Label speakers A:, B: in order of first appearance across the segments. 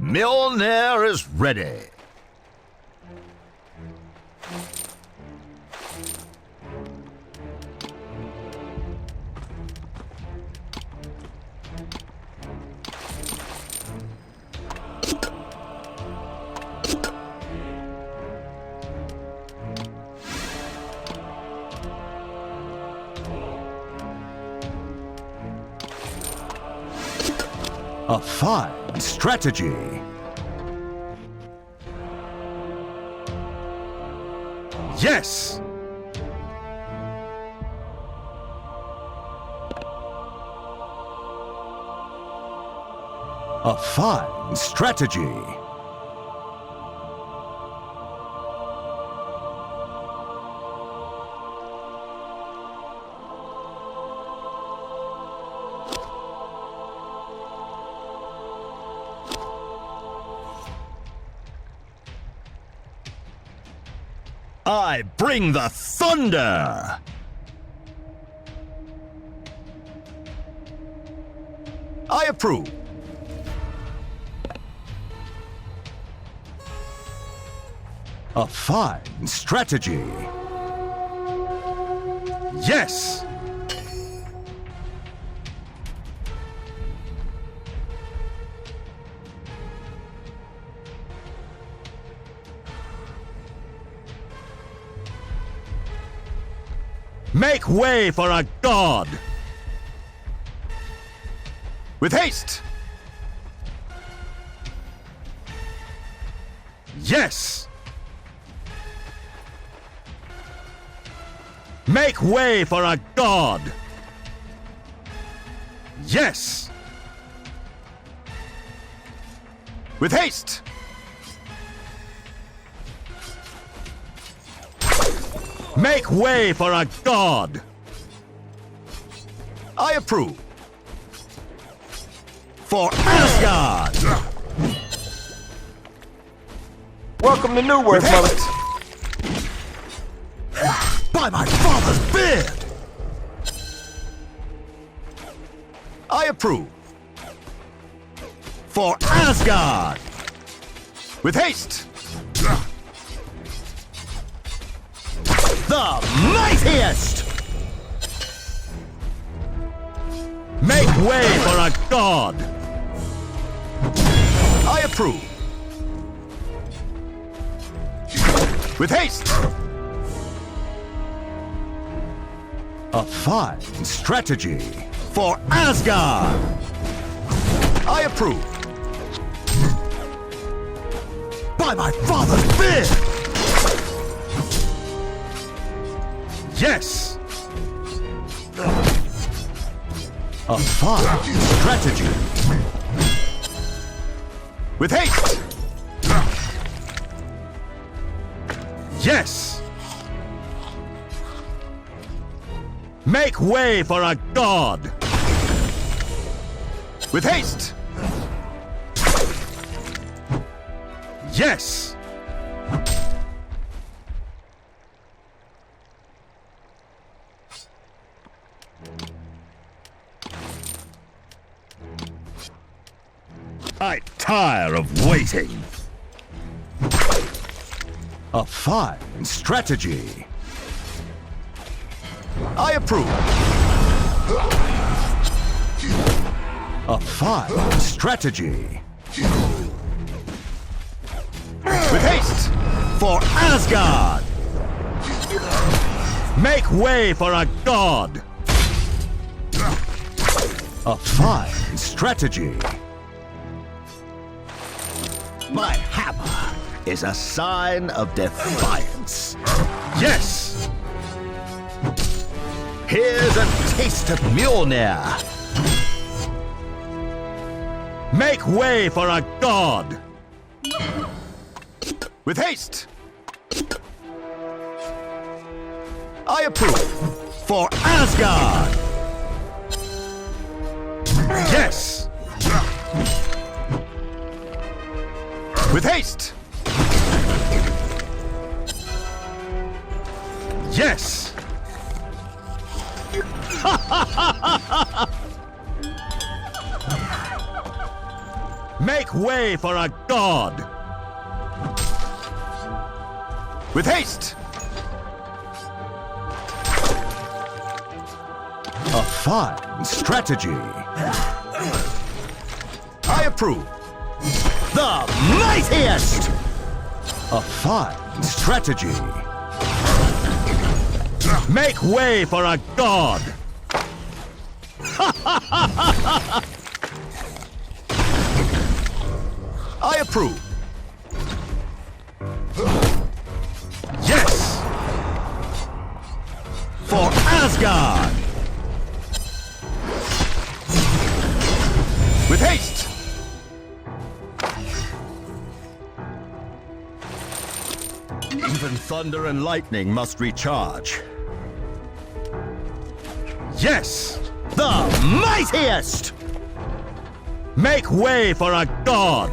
A: Mjolnir is ready. A fine strategy. Yes! A fine strategy. I bring the thunder! I approve. A fine strategy. Yes! Make way for a god! With haste! Yes! Make way for a god! Yes! With haste! Make way for a god! I approve. For Asgard!
B: Welcome to Newerth, mother.
A: By my father's beard! I approve. For Asgard! With haste! The mightiest! Make way for a god! I approve. With haste! A fine strategy for Asgard! I approve. By my father's beard! Yes! A fine strategy. With haste! Yes! Make way for a god! With haste! Yes! I tire of waiting. A fine strategy. I approve. A fine strategy. With haste for Asgard. Make way for a god. A fine strategy. My hammer is a sign of defiance. Yes! Here's a taste of Mjolnir. Make way for a god. With haste. I approve. For Asgard. Yes! With haste! Yes! Make way for a god! With haste! A fine strategy. I approve. The mightiest! A fine strategy. Make way for a god! I approve. Yes! For Asgard! With haste! Even thunder and lightning must recharge. Yes! The mightiest! Make way for a god!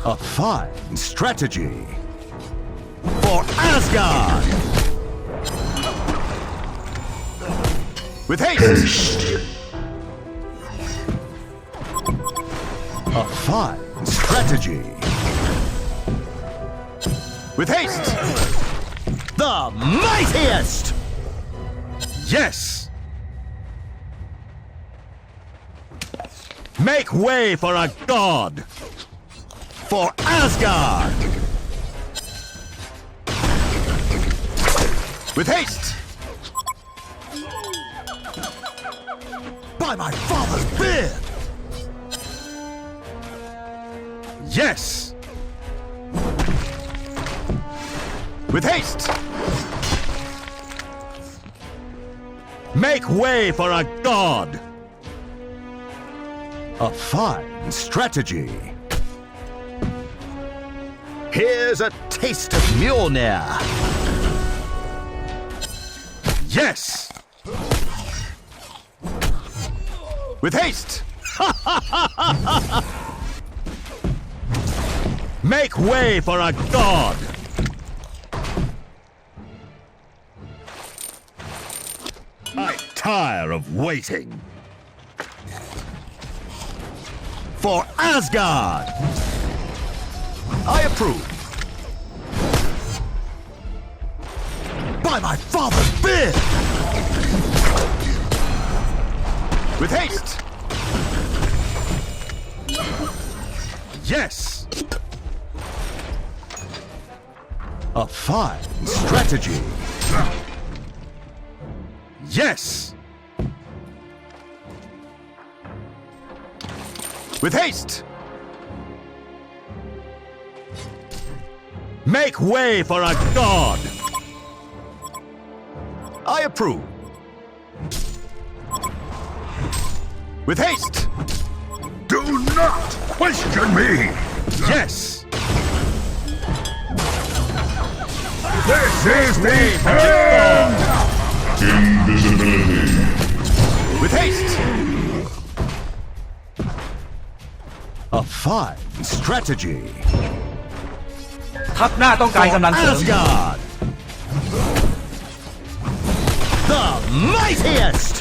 A: A fine strategy. For Asgard! With haste! A fine strategy. With haste! The mightiest! Yes! Make way for a god! For Asgard! With haste! By my father's beard! Yes! With haste! Make way for a god! A fine strategy. Here's a taste of Mjolnir. Yes! With haste! Make way for a god! I tire of waiting. For Asgard! I approve. By my father's beard! With haste! Yes! A fine strategy. Yes! With haste! Make way for a god! I approve. With haste!
C: Do not question me!
A: Yes!
C: This is the end!
D: Invisibility.
A: With haste! A fine strategy.
B: ทัพหน้าต้องการกำลังเสริม
A: Asgard! The mightiest!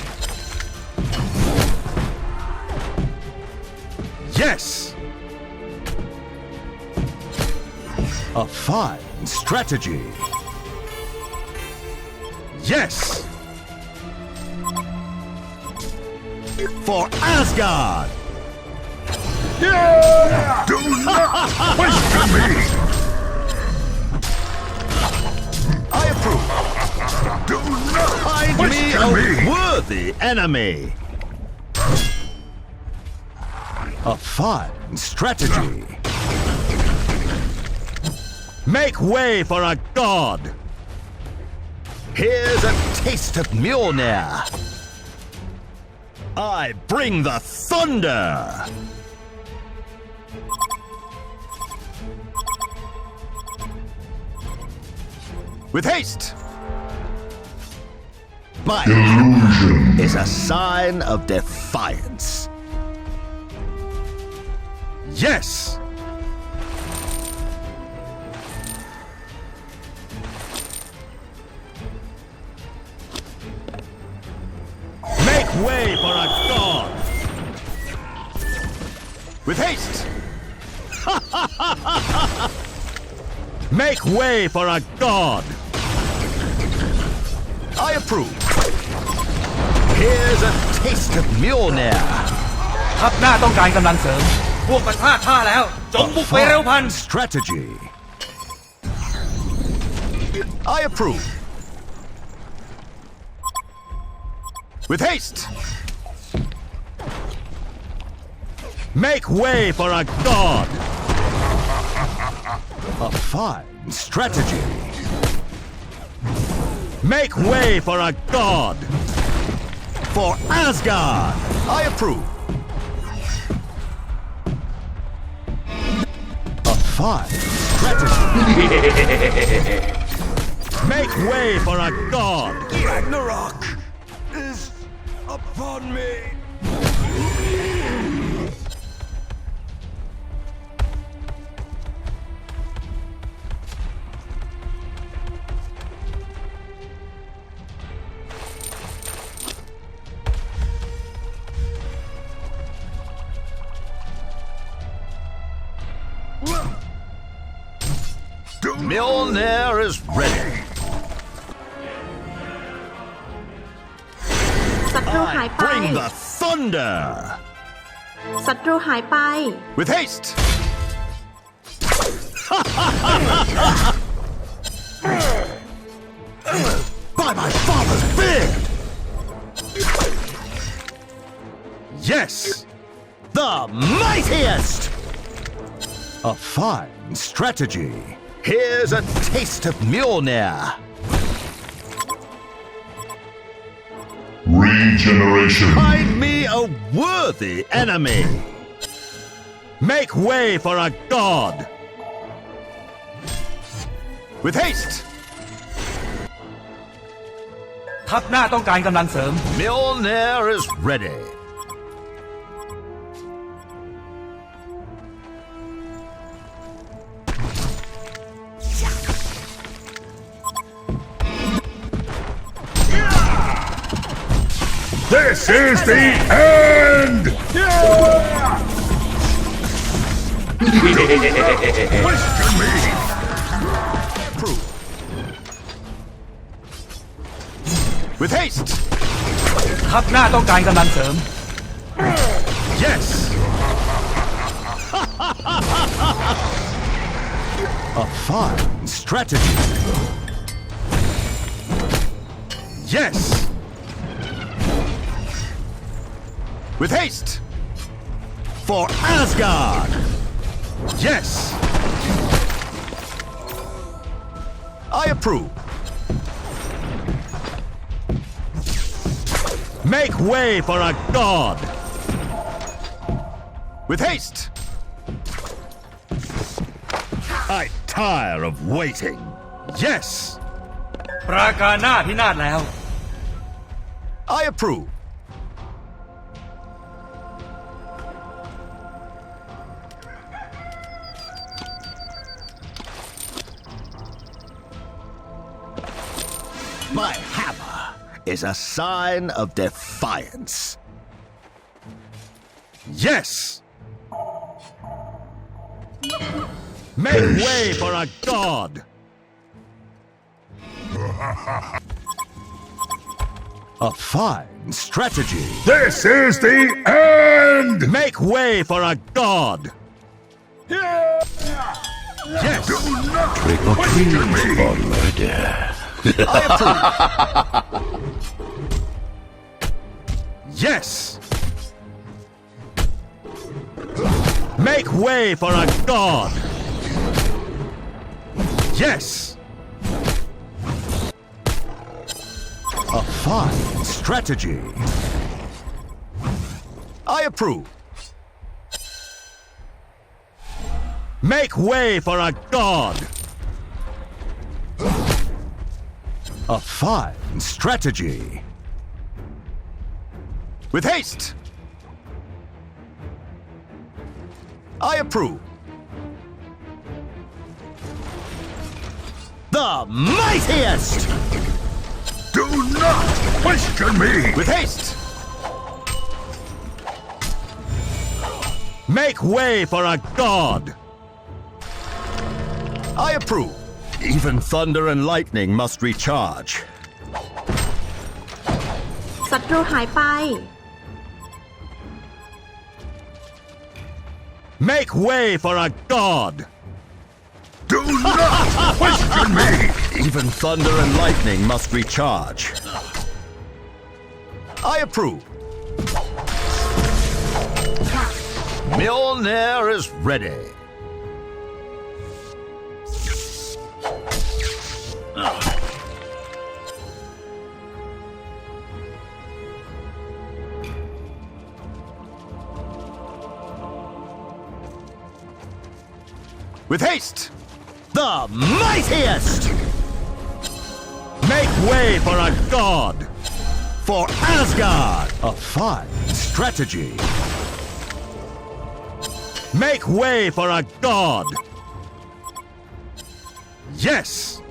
A: Yes! A fine strategy. Yes! For Asgard!
C: Do not question me!
A: I approve.
C: Do not
A: Find me
C: question
A: a
C: me!
A: worthy enemy. A fine strategy. Make way for a god. Here's a taste of Mjolnir. I bring the thunder. With haste. My
D: Illusion.
A: is a sign of defiance. Yes! Make way for a god! With haste! Make way for a god! I approve. Here's a taste of Mjolnir.
B: ทัพหน้าต้องการกำลังเสริม พวกมันพลาดท่าแล้ว จงบุกไปเร็วพัน
A: Strategy. I approve. With haste. Make way for a god. A fine strategy. Make way for a god. For Asgard. I approve. A fine strategy. Make way for a god. Ragnarok is upon me. Mjolnir is ready.
D: ศัตรูหายไป
A: Bring the thunder.
D: ศัตรูหายไป
A: With haste. By my father's beard. Yes, the mightiest. A fine strategy. Here's a taste of Mjolnir.
C: Regeneration.
A: Find me a worthy enemy. Make way for a god. With haste.
B: ทัพหน้าต้องการกำลังเสริม
A: Mjolnir is ready.
C: This is the end! Question me!
A: Proof. With haste.
B: ทัพหน้าต้องการกำลังเสริม
A: Yes. A fine strategy. Yes. With haste. For Asgard. Yes. I approve. Make way for a god. With haste. I tire of waiting. Yes.
B: ปราการหน้าพินาศแล้ว
A: I approve. My hammer is a sign of defiance. Yes! Make way for a god! A fine strategy.
C: This is the end!
A: Make way for a god! Yes!
C: Do not question me!
A: I approve. Yes! Make way for a god! Yes! A fine strategy. I approve. Make way for a god! A fine strategy. With haste. I approve. The mightiest!
C: Do not question me!
A: With haste. Make way for a god! I approve. Even thunder and lightning must recharge.
D: ศัตรูหายไป
A: Make way for a god!
C: Do not question me!
A: Even thunder and lightning must recharge. I approve. Mjolnir is ready. With haste, the mightiest! Make way for a god! For Asgard! A fine strategy. Make way for a god! Yes!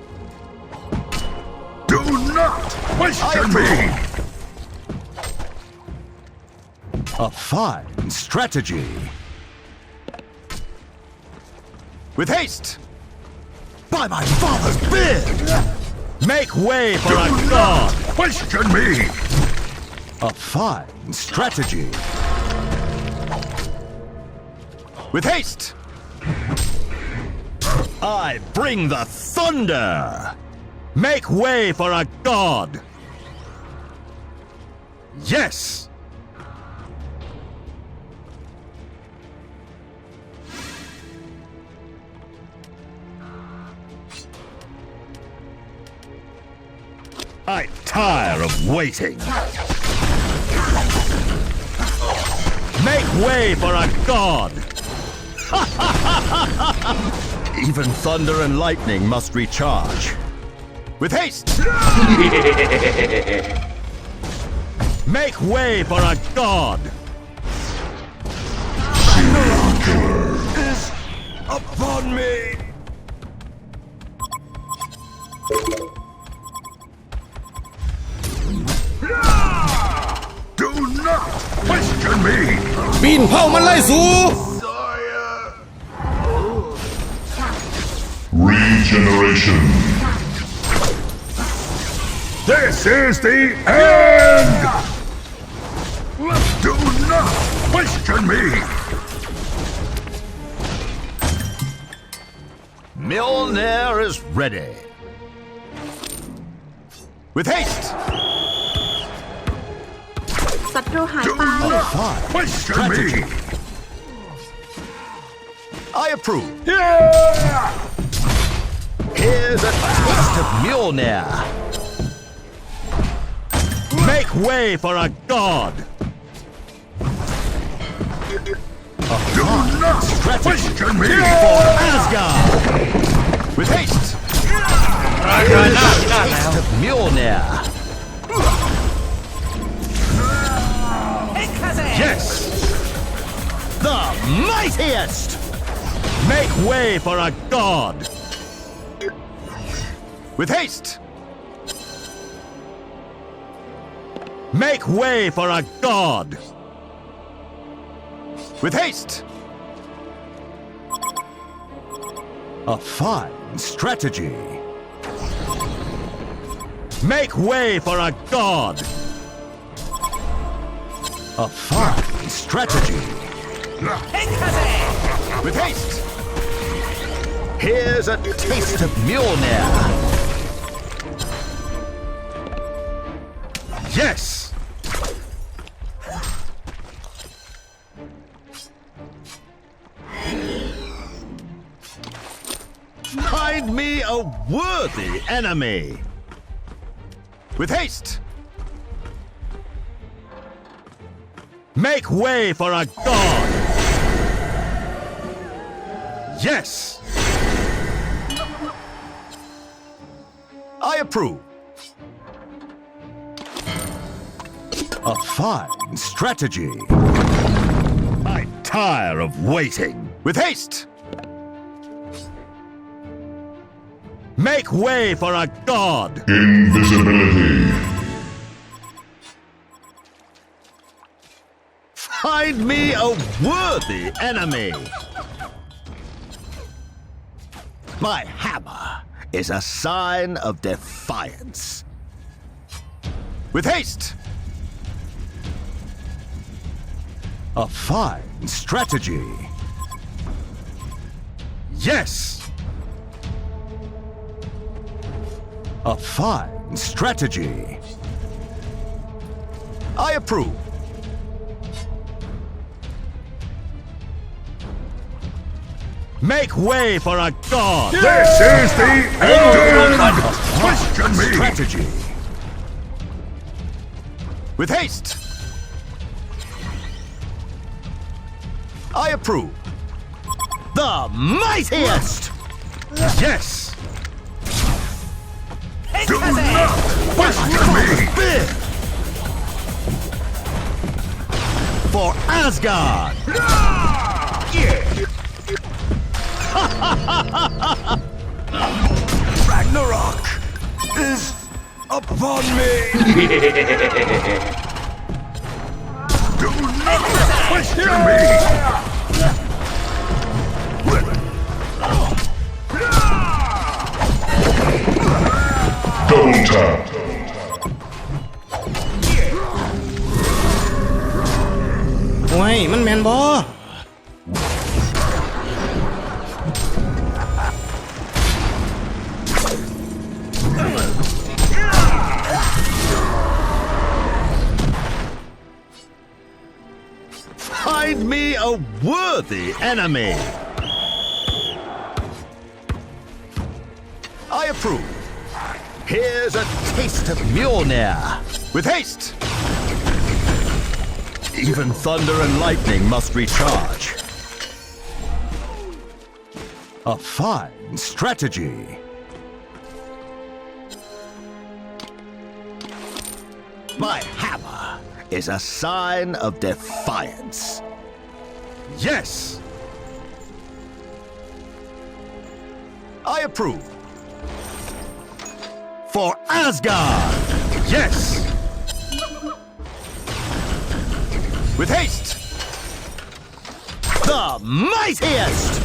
C: Do not question me!
A: A fine strategy. With haste! By my father's beard! Make way for a god!
C: Question me!
A: A fine strategy. With haste! I bring the thunder! Make way for a god! Yes! I tire of waiting. Make way for a god! Even thunder and lightning must recharge. With haste! Make way for a god! Newerth is upon me!
C: Do not question me!
B: ปีนเผ่ามันไล่สู่
C: Regeneration. This is the end! Do not question me!
A: Mjolnir is ready. With haste!
D: ศัตรูหาย
C: Do
D: ไป
C: not question me!
A: Strategy. I approve. Here's a taste of Mjolnir. Make way for a god.
C: Do not
A: Strategy
C: question me!
A: for Asgard. With haste.
B: ราคาหน้าพินาศแล้ว
A: Taste of Mjolnir. Yes. The mightiest. Make way for a god. With haste. Make way for a god. With haste. A fine strategy. Make way for a god. A fine strategy. With haste. Here's a taste of Mjolnir. Yes. Find me a worthy enemy. With haste. Make way for a god. Yes. I approve. A fine strategy. I tire of waiting. With haste. Make way for a god.
C: Invisibility.
A: Find me a worthy enemy. My hammer is a sign of defiance. With haste! A fine strategy. Yes! A fine strategy. I approve. Make way for a god!
C: This is the end! Question me!
A: Strategy. With haste! I approve. The mightiest! Yes!
C: Do not question me!
A: Bid! For Asgard! Ragnarok is upon me!
C: Do not question me! Double tap.
E: โอ้ยมันแมนบอ
A: Find me a worthy enemy! I approve. Here's a taste of Mjolnir. With haste! Even thunder and lightning must recharge. A fine strategy. My hammer is a sign of defiance. Yes! I approve. For Asgard! Yes! With haste! The mightiest!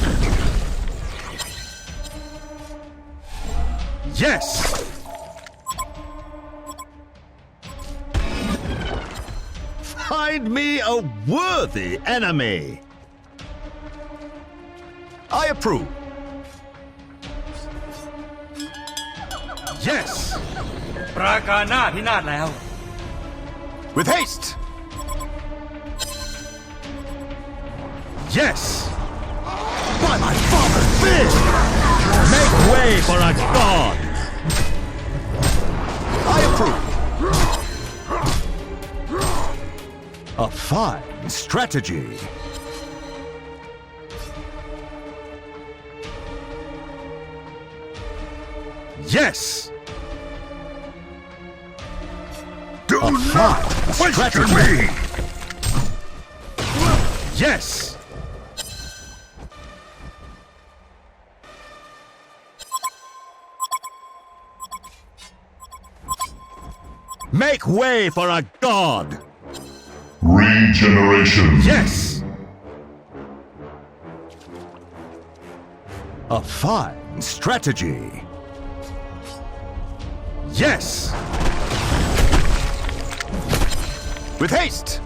A: Yes! Find me a worthy enemy! I approve. Yes!
B: ปราการหน้าพินาศแล้ว
A: With haste! Yes! By my father's bid! Make way for a god! I approve. A fine strategy. Yes!
C: Do
A: A
C: not
A: fine
C: question
A: strategy.
C: me!
A: Yes! Make way for a god!
C: Regeneration.
A: Yes! A fine strategy. Yes! With haste!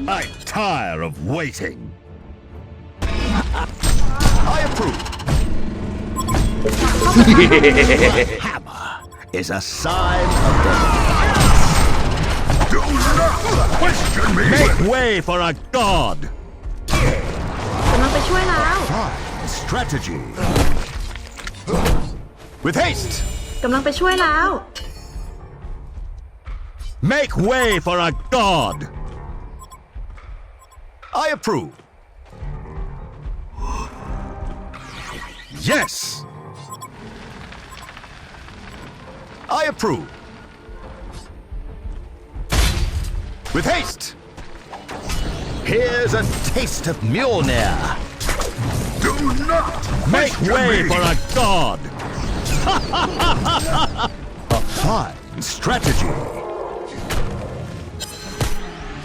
A: I tire of waiting. I approve. Hammer is a sign of defiance.
C: Do not question me!
A: Make way for a god.
D: กำลังไปช่วยแล้ว
A: Fine strategy. With haste.
D: กำลังไปช่วยแล้ว
A: Make way for a god. I approve. Yes. I approve. With haste. Here's a taste of Mjolnir.
C: Do not
A: Make
C: question
A: way
C: me!
A: for a god. A fine strategy.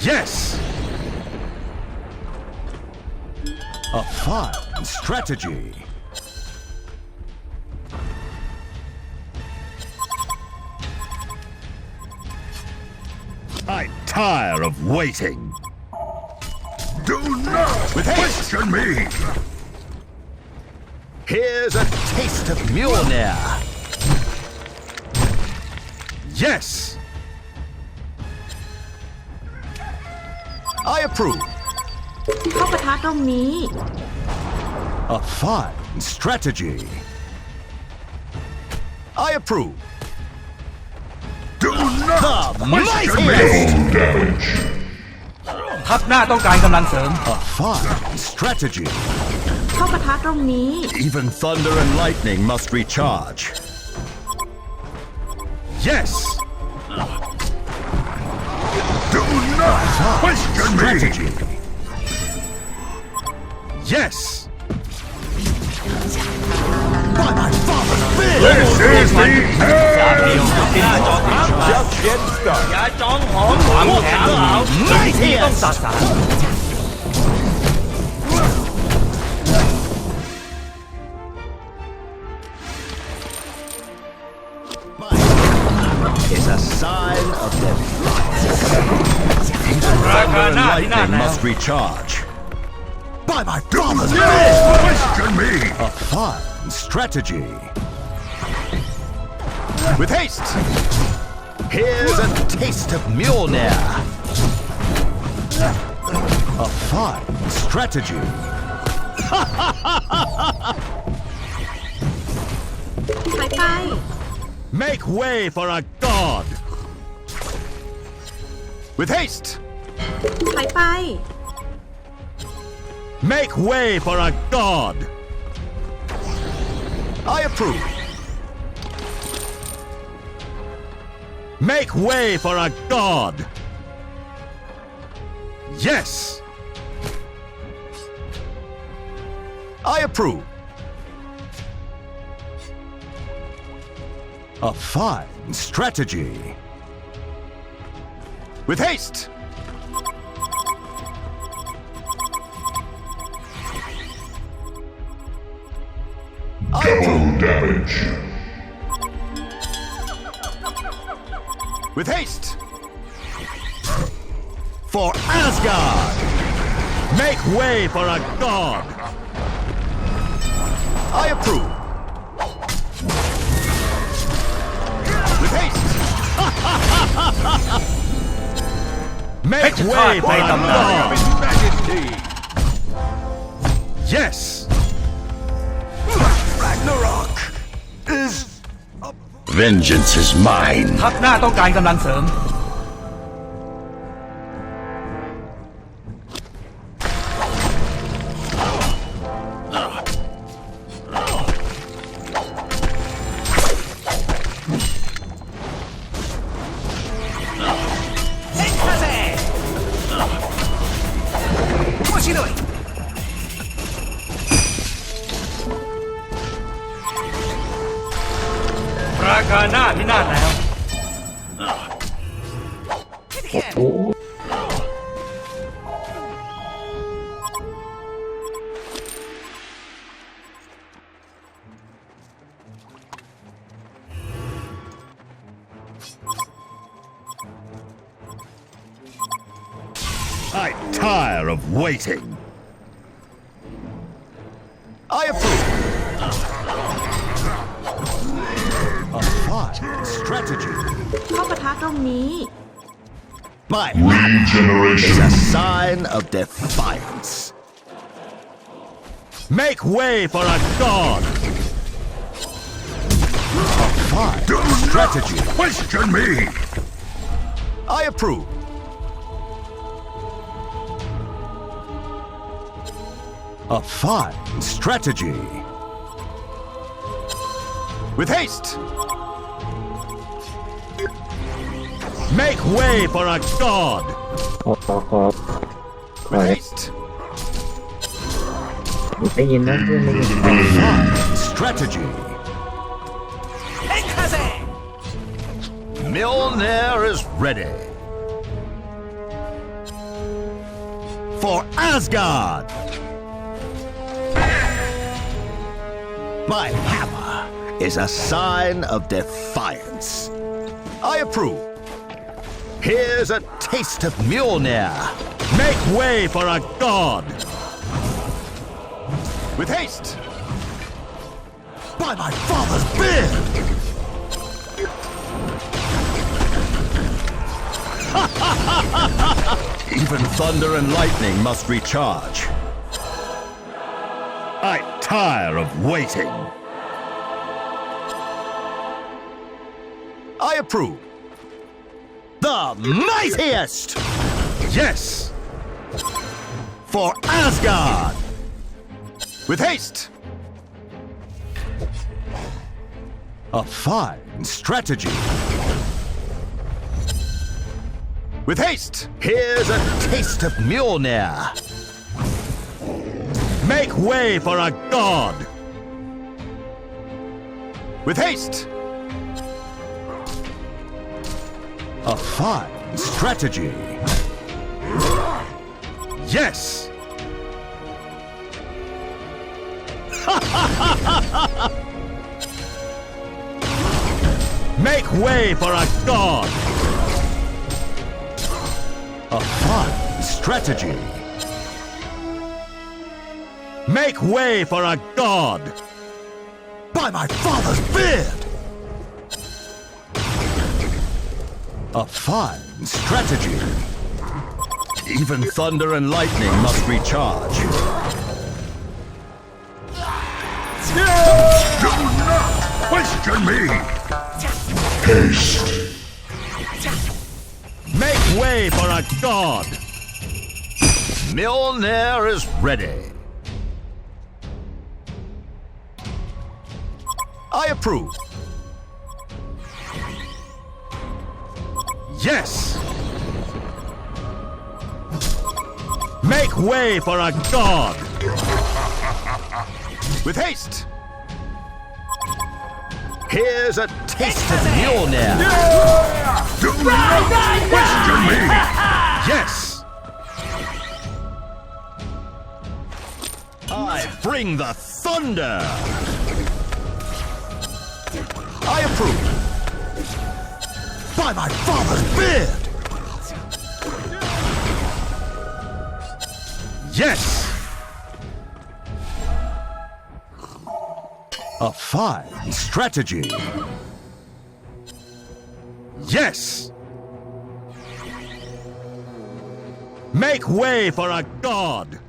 A: Yes. A fine strategy. I tire of waiting.
C: Do not
A: With haste.
C: question me.
A: Here's a taste of Mjolnir. Yes. I approve.
D: เข้าปะทะตรงนี้
A: A fine strategy. I approve.
C: Do not
A: The
C: question
A: mightiest.
C: me. Damage.
B: ทัพหน้าต้องการกำลังเสริม
A: A fine strategy.
D: เข้าปะทะตรงนี้
A: Even thunder and lightning must recharge. Yes.
C: Do not question me.
A: Strategy. Yes. By my father's beard.
C: This is the end.
B: อย่าจองหองความแข็งเหลาที่ต้องสาสาง
A: Is a sign of death.
B: ราคา
A: Thunder
B: ห
A: and
B: น้าที่หน้า
A: lightning
B: แนว
A: must recharge. By my father's
C: Do
A: beard.
C: not question me.
A: A fine strategy. With haste. Here's a taste of Mjolnir. A fine strategy.
D: ถอยไป
A: Make way for a god. With haste.
D: ถอยไป
A: Make way for a god. I approve. Make way for a god. Yes. I approve. A fine strategy. With haste.
C: Double damage.
A: With haste. For Asgard. Make way for a god. I approve. With haste. Make way for a god. Yes. Ragnarok is
C: Vengeance is mine.
B: ทัพหน้าต้องการกำลังเสริม ราคาหน้าที่หน้าแล้ว
A: I tire of waiting. I approve. A fine strategy.
D: เข้าปะทะตรงนี้
A: My is
C: Regeneration.
A: a sign of defiance. Make way for a god. A fine
C: Do
A: strategy.
C: not question me.
A: I approve. A fine strategy. With haste. Make way for a god.
F: ขอ
A: With haste.
F: ได้ยินนะเพื่อนได้ยิน
A: A fine strategy. Mjolnir is ready. For Asgard! My hammer is a sign of defiance. I approve. Here's a taste of Mjolnir. Make way for a god! With haste! By my father's beard! Even thunder and lightning must recharge. I tire of waiting. I approve. The mightiest! Yes! For Asgard! With haste! A fine strategy. With haste! Here's a taste of Mjolnir. Make way for a god! With haste! A fine strategy. Yes! Make way for a god! A fine strategy. Make way for a god! By my father's beard! A fine strategy. Even thunder and lightning must recharge.
C: Do not question me! Haste!
A: Make way for a god! Mjolnir is ready. I approve. Yes! Make way for a god! With haste! Here's a taste of Mjolnir!
C: Do not question me!
A: Yes! I bring the thunder! I approve! By my father's beard! Yes! A fine strategy! Yes! Make way for a god!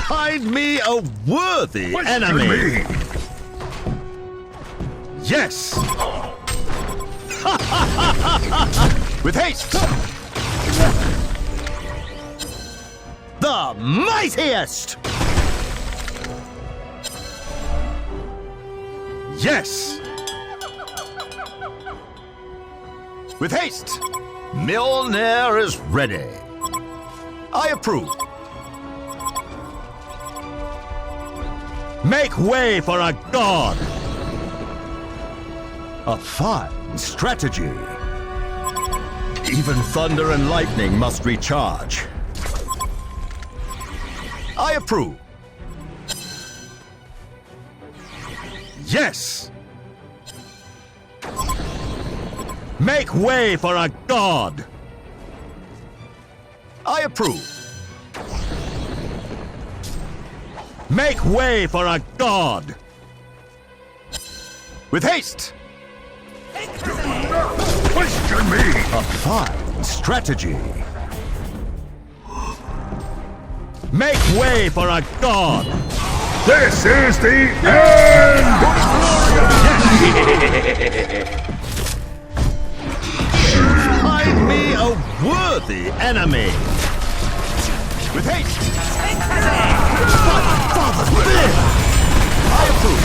A: Find me a worthy
C: Question
A: enemy!
C: me!
A: Yes! With haste! The mightiest! Yes! With haste! Mjolnir is ready. I approve. Make way for a god! A fine strategy. Even thunder and lightning must recharge. I approve. Yes! Make way for a god! I approve. Make way for a god! With haste!
C: Do not question me!
A: A fine strategy. Make way for a god!
C: This is the end!
A: Find me a worthy enemy! With haste! By my father's beard! I approve!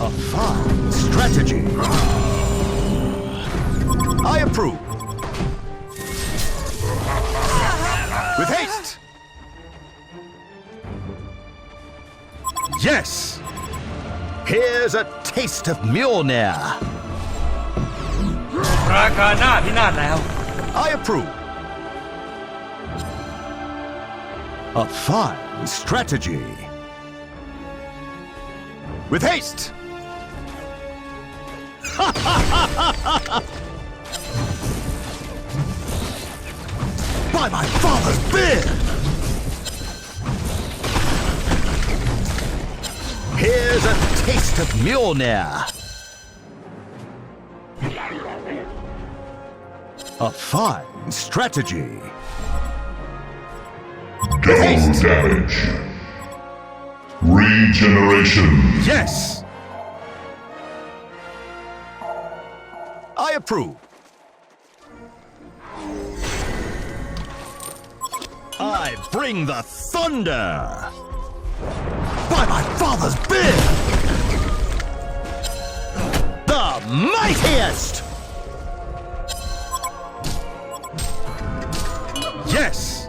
A: A fine strategy! I approve! With haste! Yes! Here's a taste of Mjolnir.
B: ปราการหน้าพินาศแล้ว
A: I approve. A fine strategy. With haste. By my father's beard. Here's a taste of Mjolnir. A fine strategy.
C: Double damage. Regeneration.
A: Yes. I approve. I bring the thunder. By my father's beard. The mightiest. Yes.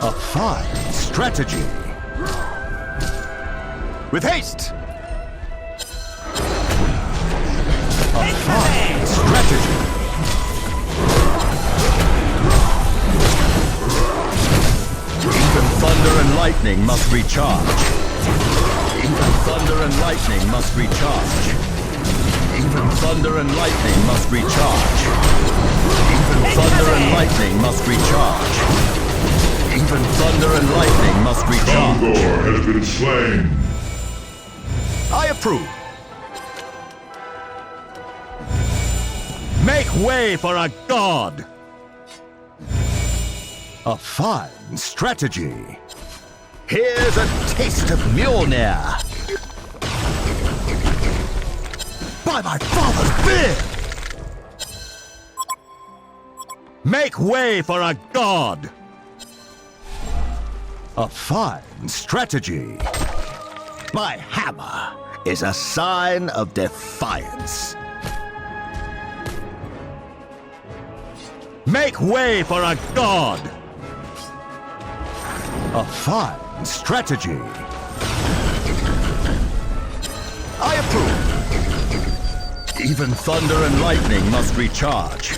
A: A fine strategy. With haste. A fine strategy. Even thunder and lightning must recharge. Even thunder and lightning must recharge. Even thunder and lightning must recharge. Even thunder and lightning must recharge. Even thunder and lightning must recharge.
C: Gondor has been slain.
A: I approve. Make way for a god. A fine strategy. Here's a taste of Mjolnir. By my father's beard. Make way for a god. A fine strategy. My hammer is a sign of defiance. Make way for a god. A fine strategy. I approve. Even thunder and lightning must recharge.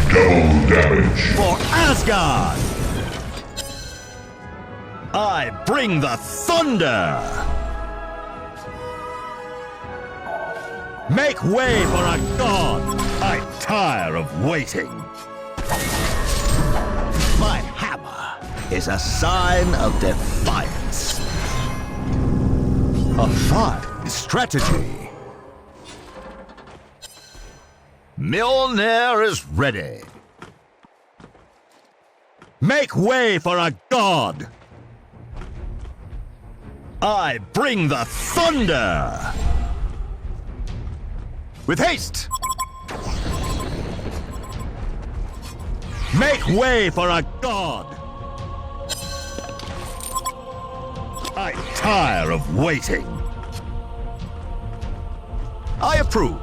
C: Double damage.
A: For Asgard! I bring the thunder! Make way for a god! I tire of waiting. My hammer is a sign of defiance. A fine strategy. Mjolnir is ready. Make way for a god! I bring the thunder! With haste! Make way for a god! I tire of waiting. I approve.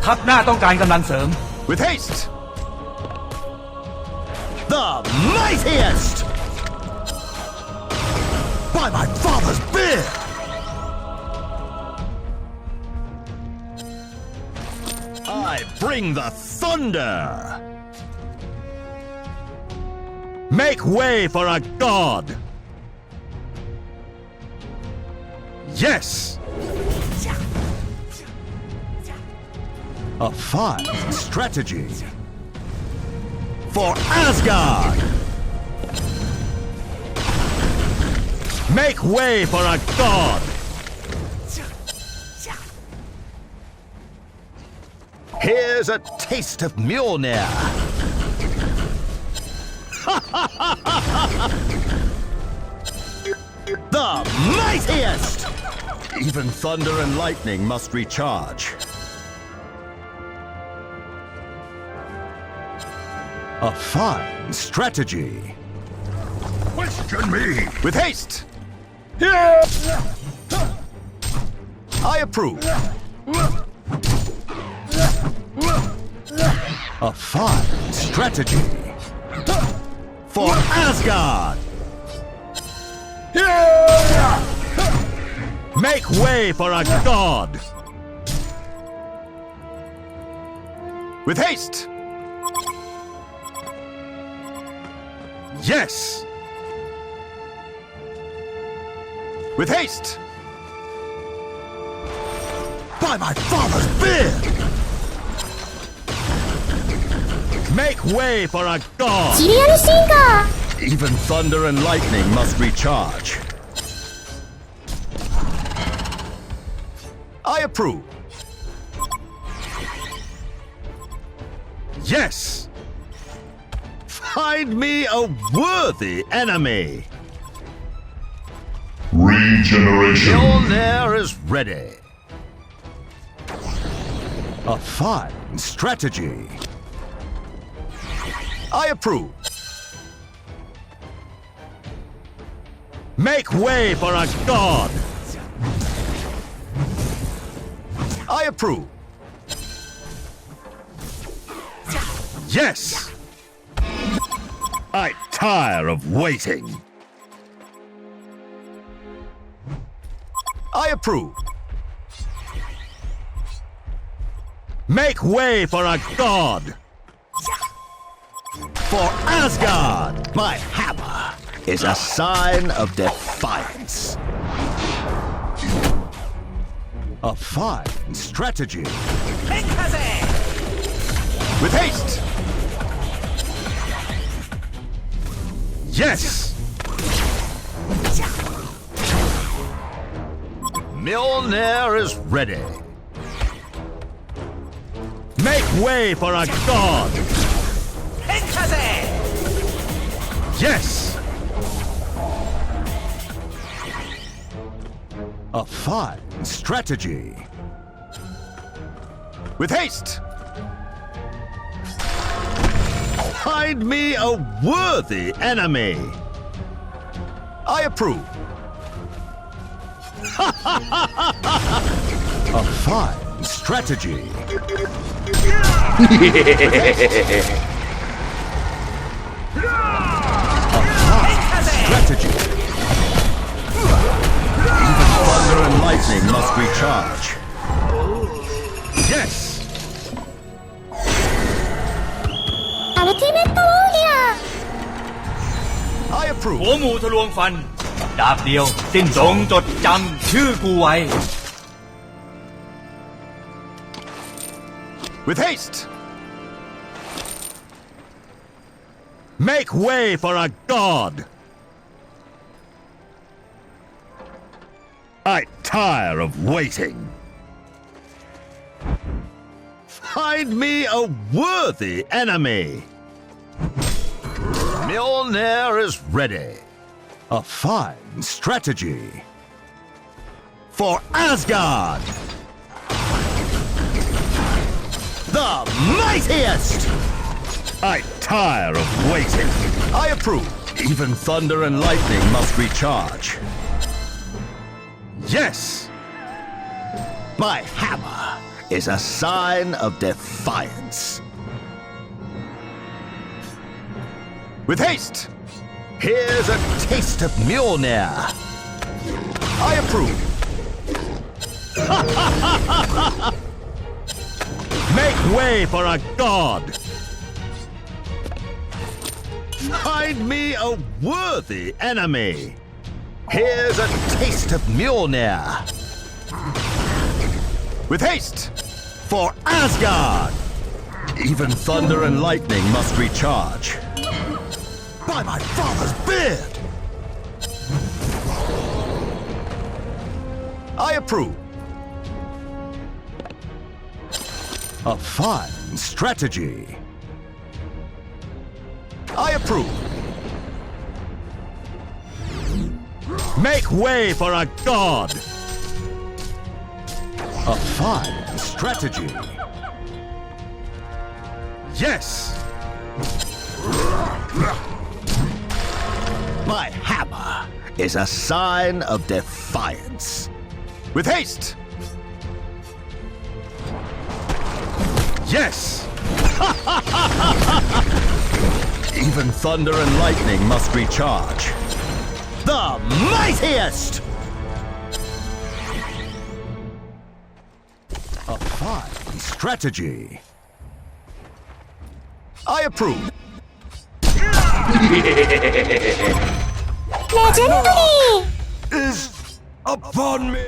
B: ทัพหน้าต้องการกำลังเสริม
A: With haste! The mightiest! By my father's beard! I bring the thunder! Make way for a god! Yes! A fine strategy. For Asgard! Make way for a god! Here's a taste of Mjolnir. The mightiest! Even thunder and lightning must recharge. A fine strategy.
C: Question me.
A: With haste! I approve. A fine strategy. For Asgard! Make way for our god! With haste! Yes! With haste! By my father's beard! Make way for our god! Even thunder and lightning must recharge. I approve. Yes! Find me a worthy enemy!
C: Regeneration.
A: Mjolnir is ready. A fine strategy. I approve. Make way for our god! I approve. Yes! I tire of waiting. I approve. Make way for our god! For Asgard, my hammer is a sign of defiance. A fine strategy. With haste! Yes! Mjolnir is ready. Make way for our god! Yes! A fine strategy. With haste! Find me a worthy enemy! I approve. A fine strategy. Strategy. Even thunder and lightning must recharge. Yes! I approve.
B: หัวหมูทะลวงฟัน ดาบเดียว สิ้นจงจดจำชื่อกูไว้
A: With haste! Make way for our god! I tire of waiting. Find me a worthy enemy. Mjolnir is ready. A fine strategy. For Asgard! The mightiest! I tire of waiting. I approve. Even thunder and lightning must recharge. Yes! My hammer is a sign of defiance. With haste! Here's a taste of Mjolnir. I approve. Make way for our god! Find me a worthy enemy. Here's a taste of Mjolnir. With haste! For Asgard! Even thunder and lightning must recharge. By my father's beard! I approve. A fine strategy. I approve. Make way for our god! A fine strategy. Yes! My hammer is a sign of defiance. With haste! Yes! Even thunder and lightning must recharge. The mightiest! A fine strategy. I approve.
G: Legendary!
A: Is upon me.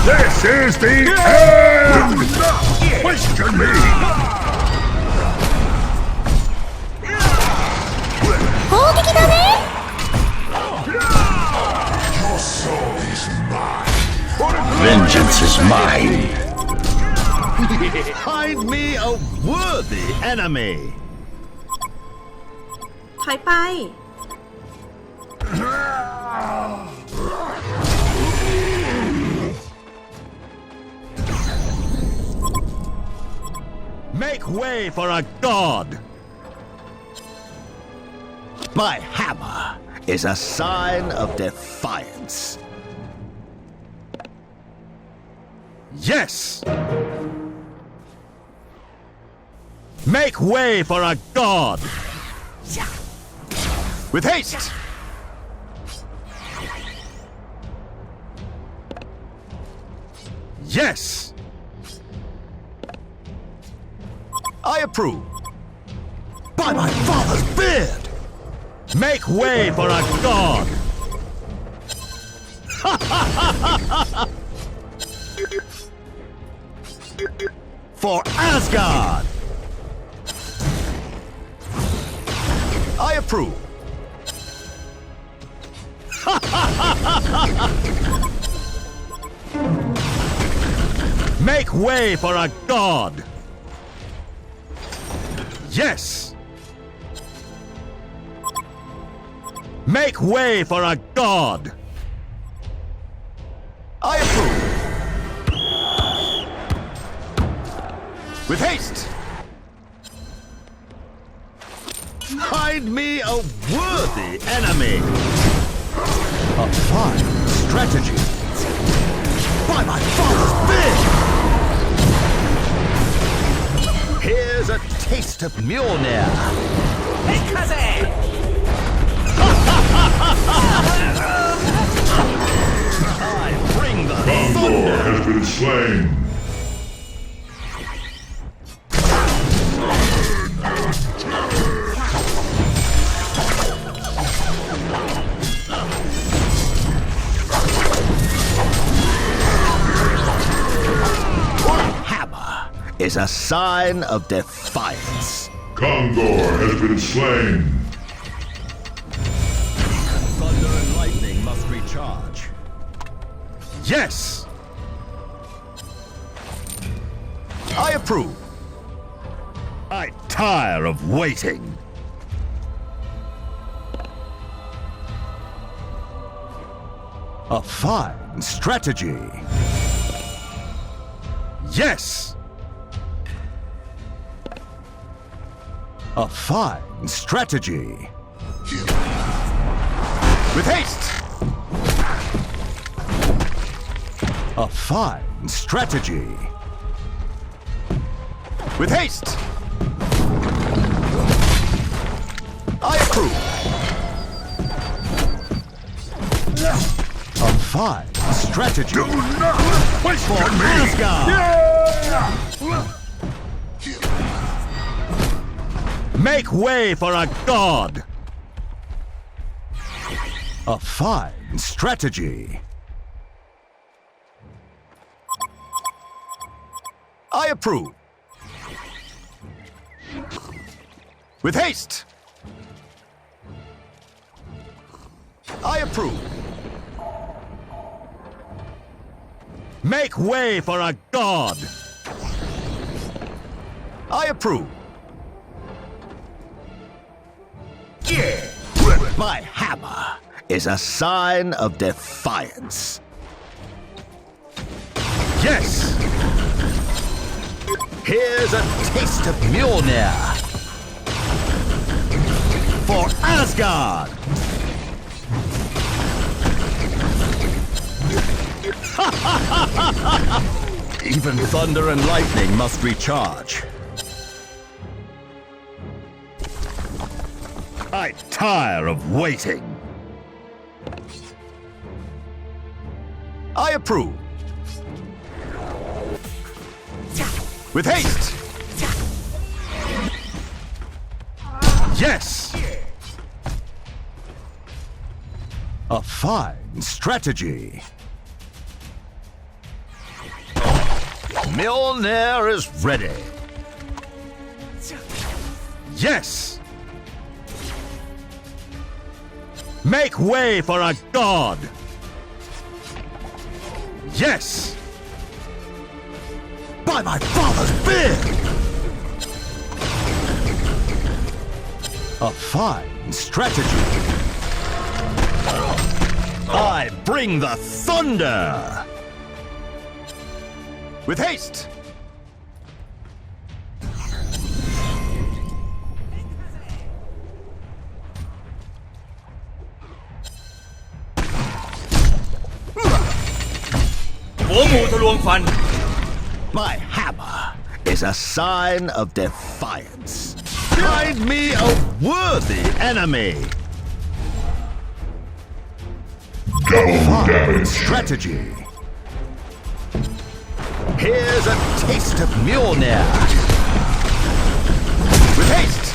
C: This is the end! Question me!
G: 攻撃だね
C: Your soul is mine!
A: Vengeance is mine. Find me a worthy enemy.
D: ถอยไป
A: Make way for a god. My hammer is a sign of defiance. Yes! Make way for a god! With haste! Yes! I approve. By my father's beard! Make way for a god! For Asgard! I approve. Make way for a god! Yes! Make way for a god! I approve. With haste! Find me a worthy enemy! A fine strategy! By my father's beard! Here's a taste of Mjolnir!
B: Hey, cousin!
A: I bring the
C: Gondor
A: thunder!
C: has been slain!
A: Hammer is a sign of defiance.
C: Gondor has been slain!
A: Thunder and lightning must recharge. Yes! I approve. I tire of waiting. A fine strategy. Yes! A fine strategy. With haste! A fine strategy. With haste! I approve. A fine strategy.
C: Do not question
A: For
C: me!
A: Asgard! Make way for a god! A fine strategy. I approve. With haste! approve. Make way for a god. I approve. Yeah. My hammer is a sign of defiance. Yes. Here's a taste of Mjolnir. For Asgard. Even thunder and lightning must recharge. I tire of waiting. I approve. With haste. Yes. A fine strategy. Mjolnir is ready. Yes. Make way for a god. Yes. By my father's beard. A fine strategy. I bring the thunder. With haste. My hammer is a sign of defiance. Find me a worthy enemy. Fine strategy. Here's a taste of Mjolnir. With haste.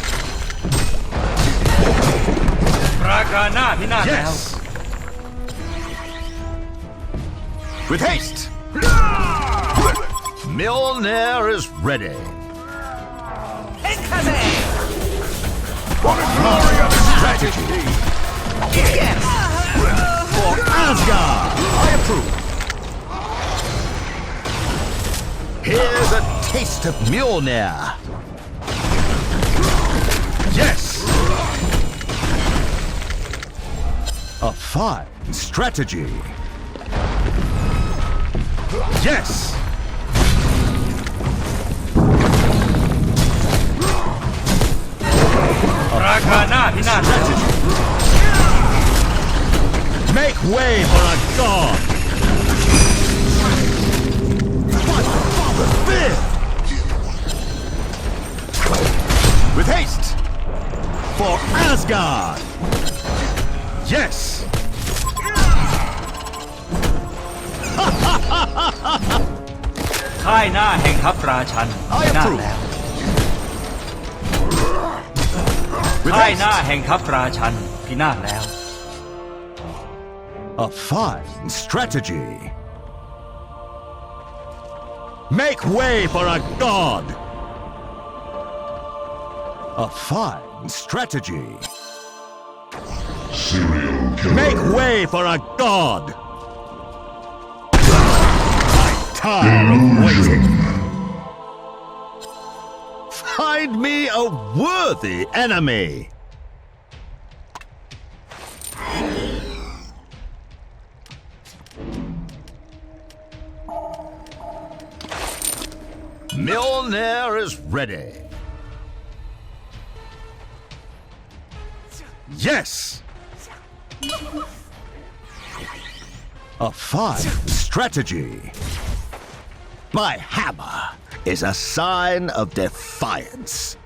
B: ราคาหน้าพินาศแล้ว
A: Yes. With haste. Mjolnir is ready. Strategy. For Asgard. I approve. Here's a taste of Mjolnir. Yes. A fine strategy. Yes.
B: ราคาหน้าพินาศแล้ว
A: Make way for a god. By my father's beard. With haste. For Asgard. Yes.
B: ค่ายหน้าแห่งทัพราชันพินาศแล้ว
A: With
B: ค่ายหน้า
A: haste.
B: แห่งทัพราชันพินาศแล้ว
A: A fine strategy. Make way for a god. A fine strategy.
C: Serial killer.
A: Make way for a god. I tire of waiting. Find me a worthy enemy. Mjolnir is ready. Yes. A fine strategy. My hammer is a sign of defiance.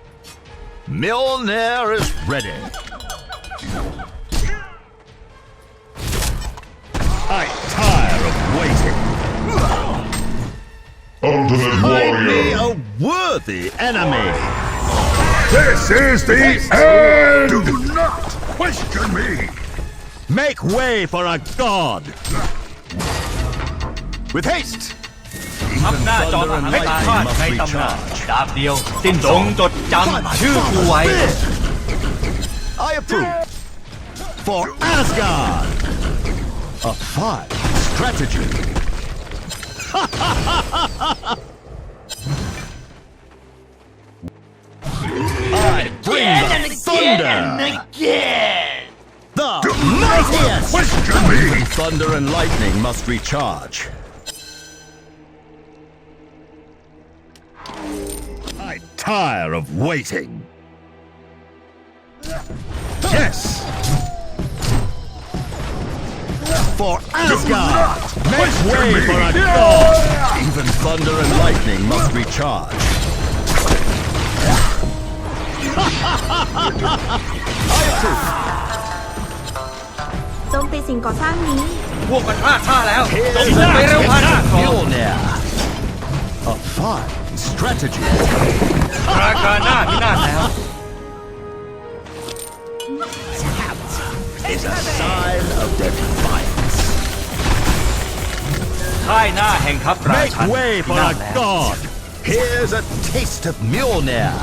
A: Mjolnir is ready. I tire of waiting.
C: Ultimate
A: Find me
C: warrior.
A: a worthy enemy.
C: This is the end. Do not question me.
A: Make way for a god. With haste.
B: ทัพหน้าจอมมหาศาลในตำนานดาบเดียวสิ้นจงจดจำชื่อกูไว้
A: I approve. For Asgard. A fine strategy. I bring the thunder. The mightiest.
C: Question me.
A: Even thunder and lightning must recharge. I tire of waiting. Yes. For Asgard! Make way for a god! Even thunder and lightning must recharge. I approve.
D: โจมตีสิ่งก่อสร้างนี้
B: พวกมันพลาดท่าแล้ว
A: Here's
B: จง
A: a
B: ไปเร็วพาหน้า
A: taste
B: ก่
A: of
B: อน
A: Mjolnir. A fine strategy.
B: ปราการหน้าพินาศแล้ว
A: Is a sign of defiance.
B: ค่ายหน้าแห่งทัพรา
A: Make
B: ชัน
A: way
B: พิ
A: for
B: นาศ
A: a
B: แล้ว
A: god. Here's a taste of Mjolnir.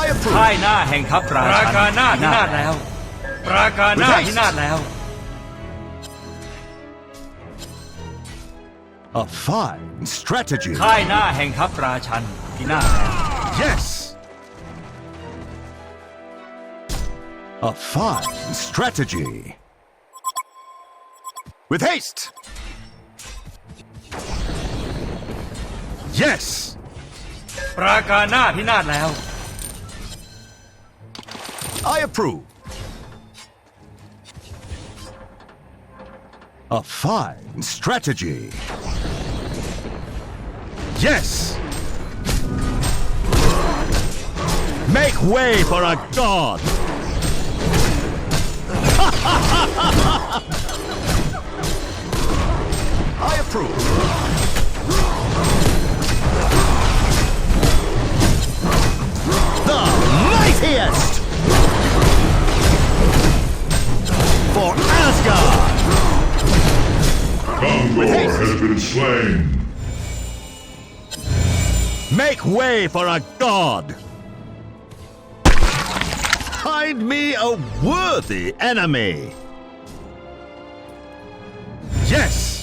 A: I approve.
B: ค่ายหน้าแห่งทัพราชันปราการหน้าพินาศแล้ว ปราการหน้าพินาศแล้ว
A: A fine strategy.
B: ค่ายหน้าแห่งทัพราชันพินาศแล้ว
A: Yes. A fine strategy. With haste. Yes.
B: ปราการหน้าพินาศแล้ว
A: I approve. A fine strategy. Yes. Make way for a god. I approve. The mightiest for Asgard.
C: Gondor has been slain.
A: Make way for a god. Find me a worthy enemy. Yes.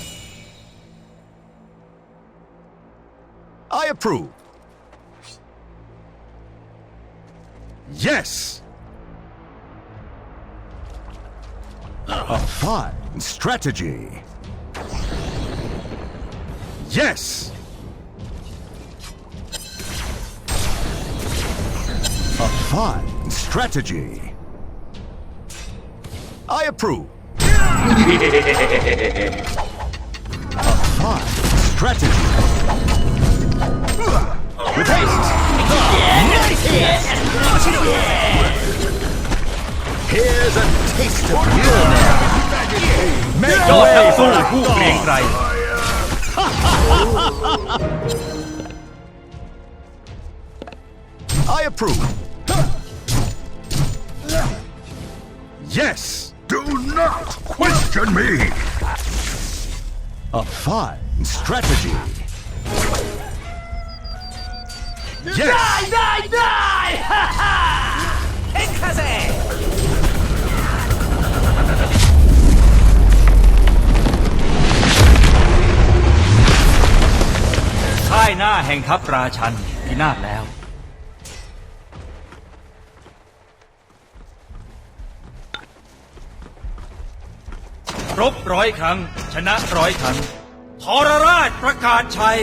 A: I approve. Yes. A fine strategy. Yes. A fine strategy. I approve. A fine strategy. With haste. The mightiest. Here's a taste of Mjolnir. Make
B: ยอดนัก
A: way
B: สู้
A: for a
B: ผู้เกรียงไกร
A: god. I approve. Yes.
C: Do not question me.
A: A fine strategy. Yes.
B: ค่ายหน้าแห่งทัพราชันพินาศแล้ว รบ100 ครั้ง ชนะ100 ครั้งทรราชประกาศชัย